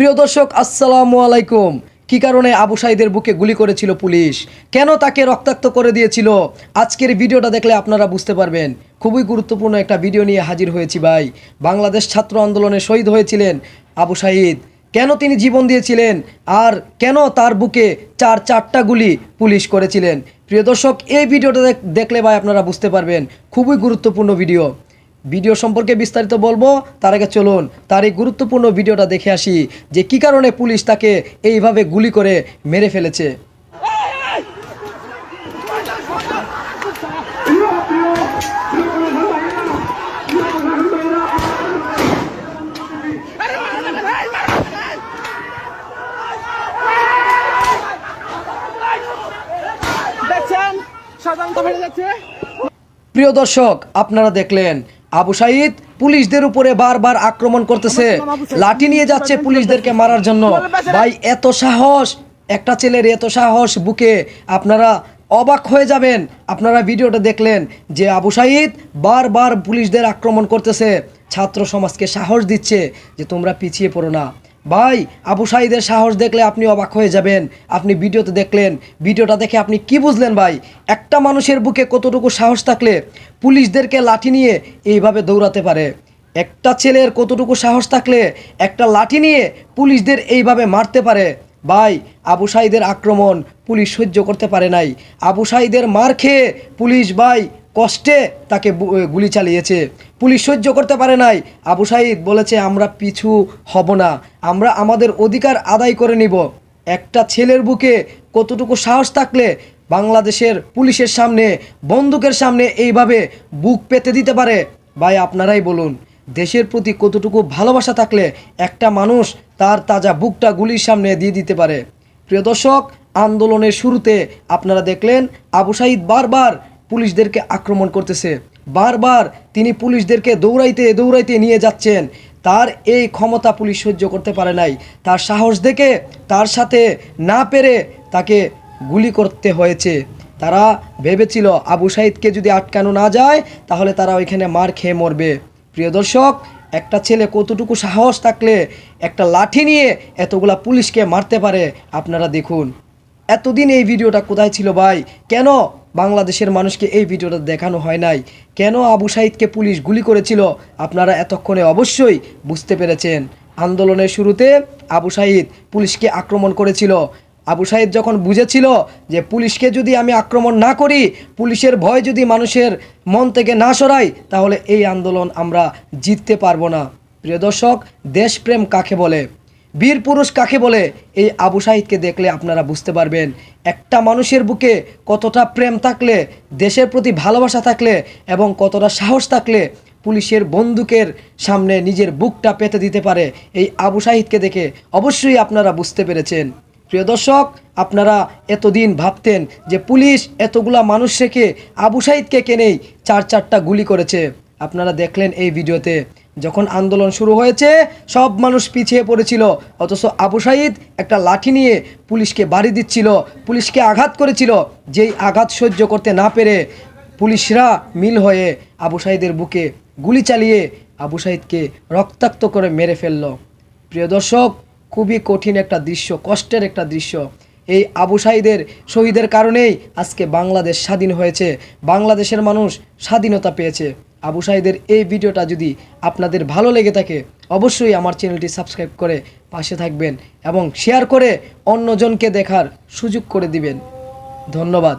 প্রিয় দর্শক আসসালামু আলাইকুম। কি কারণে আবু সাঈদের বুকে গুলি করেছিল পুলিশ, কেন তাকে রক্তাক্ত করে দিয়েছিল, আজকের ভিডিওটা দেখলে আপনারা বুঝতে পারবেন। খুবই গুরুত্বপূর্ণ একটা ভিডিও নিয়ে হাজির হয়েছি ভাই। বাংলাদেশ ছাত্র আন্দোলনে শহীদ হয়েছিলেন আবু সাঈদ, কেন তিনি জীবন দিয়েছিলেন আর কেন তার বুকে চারটা গুলি পুলিশ করেছিলেন। প্রিয় দর্শক, এই ভিডিওটা দেখলে ভাই আপনারা বুঝতে পারবেন। খুবই গুরুত্বপূর্ণ ভিডিও সম্পর্কে বিস্তারিত বলবো। তার আগে চলুন তার এই গুরুত্বপূর্ণ ভিডিওটা দেখে আসি যে কি কারণে পুলিশ তাকে এইভাবে গুলি করে মেরে ফেলেছে। প্রিয় দর্শক, আপনারা দেখলেন আবু সাঈদ পুলিশদের উপরে বারবার আক্রমণ করতেছে, লাঠি নিয়ে যাচ্ছে পুলিশদেরকে মারার জন্য। ভাই এত সাহস, একটা ছেলের এত সাহস বুকে, আপনারা অবাক হয়ে যাবেন। আপনারা ভিডিওটা দেখলেন যে আবু সাঈদ বারবার পুলিশদের আক্রমণ করতেছে, ছাত্র সমাজকে সাহস দিচ্ছে যে তোমরা পিছিয়ে পড়ো না। ভাই আবু সাঈদের সাহস দেখলে আপনি অবাক হয়ে যাবেন। আপনি ভিডিওতে দেখলেন, ভিডিওটা দেখে আপনি কি বুঝলেন ভাই? একটা মানুষের বুকে কতটুকু সাহস থাকলে পুলিশদেরকে লাঠি নিয়ে এইভাবে দৌড়াতে পারে? একটা ছেলের কতটুকু সাহস থাকলে একটা লাঠি নিয়ে পুলিশদের এইভাবে মারতে পারে? ভাই আবু সাঈদের আক্রমণ পুলিশ সহ্য করতে পারে নাই। আবু সাঈদের মার খেয়ে পুলিশ ভাই কষ্টে তাকে গুলি চালিয়েছে, পুলিশ সহ্য করতে পারে নাই। আবু সাঈদ বলেছে আমরা পিছু হব না, আমরা আমাদের অধিকার আদায় করে নিব। একটা ছেলের বুকে কতটুকু সাহস থাকলে বাংলাদেশের পুলিশের সামনে, বন্দুকের সামনে এইভাবে বুক পেতে দিতে পারে? ভাই আপনারাই বলুন, দেশের প্রতি কতটুকু ভালোবাসা থাকলে একটা মানুষ তার তাজা বুকটা গুলির সামনে দিয়ে দিতে পারে? প্রিয় দর্শক, আন্দোলনের শুরুতে আপনারা দেখলেন আবু সাঈদ বারবার পুলিশদেরকে আক্রমণ করতেছে, বারবার তিনি পুলিশদেরকে দৌড়াইতে নিয়ে যাচ্ছেন। তার এই ক্ষমতা পুলিশ সহ্য করতে পারে নাই। তার সাহস দেখে তার সাথে না পেরে তাকে গুলি করতে হয়েছে। তারা ভেবেছিল আবু সাঈদকে যদি আটকানো না যায় তাহলে তারা ওইখানে মার খেয়ে মরবে। প্রিয় দর্শক, একটা ছেলে কতটুকু সাহস থাকলে একটা লাঠি নিয়ে এতগুলা পুলিশকে মারতে পারে আপনারা দেখুন। এতদিন এই ভিডিওটা কোথায় ছিল ভাই? কেন বাংলাদেশের মানুষকে এই ভিডিওটা দেখানো হয় নাই? কেন আবু সাঈদকে পুলিশ গুলি করেছিল? আপনারা এতক্ষণে অবশ্যই বুঝতে পেরেছেন। আন্দোলনের শুরুতে আবু সাঈদ পুলিশকে আক্রমণ করেছিল। আবু সাঈদ যখন বুঝেছিল যে পুলিশকে যদি আমি আক্রমণ না করি, পুলিশের ভয় যদি মানুষের মন থেকে না সরাই, তাহলে এই আন্দোলন আমরা জিততে পারবো না। প্রিয় দর্শক, দেশপ্রেম কাকে বলে, বীর পুরুষ কাকে বলে, এই আবু সাঈদকে দেখলে আপনারা বুঝতে পারবেন। একটা মানুষের বুকে কতটা প্রেম থাকলে, দেশের প্রতি ভালোবাসা থাকলে এবং কতটা সাহস থাকলে পুলিশের বন্দুকের সামনে নিজের বুকটা পেতে দিতে পারে, এই আবু সাঈদকে দেখে অবশ্যই আপনারা বুঝতে পেরেছেন। প্রিয় দর্শক, আপনারা এতদিন ভাবতেন যে পুলিশ এতগুলা মানুষ রেখে আবু সাঈদকে কেনেই চারটা গুলি করেছে। আপনারা দেখলেন এই ভিডিওতে যখন আন্দোলন শুরু হয়েছে সব মানুষ পিছিয়ে পড়েছিল, অথচ আবু সাঈদ একটা লাঠি নিয়ে পুলিশকে বাড়ি দিচ্ছিল, পুলিশকে আঘাত করেছিল। যেই আঘাত সহ্য করতে না পেরে পুলিশরা মিল হয়ে আবু সাঈদের বুকে গুলি চালিয়ে আবু সাঈদকে রক্তাক্ত করে মেরে ফেলল। প্রিয় দর্শক, খুবই কঠিন একটা দৃশ্য, কষ্টের একটা দৃশ্য। এই আবু সাঈদের শহীদের কারণেই আজকে বাংলাদেশ স্বাধীন হয়েছে, বাংলাদেশের মানুষ স্বাধীনতা পেয়েছে। আবু সাঈদের এই ভিডিওটা যদি আপনাদের ভালো লেগে থাকে অবশ্যই আমার চ্যানেলটি সাবস্ক্রাইব করে পাশে থাকবেন এবং শেয়ার করে অন্যজনকে দেখার সুযোগ করে দিবেন। ধন্যবাদ।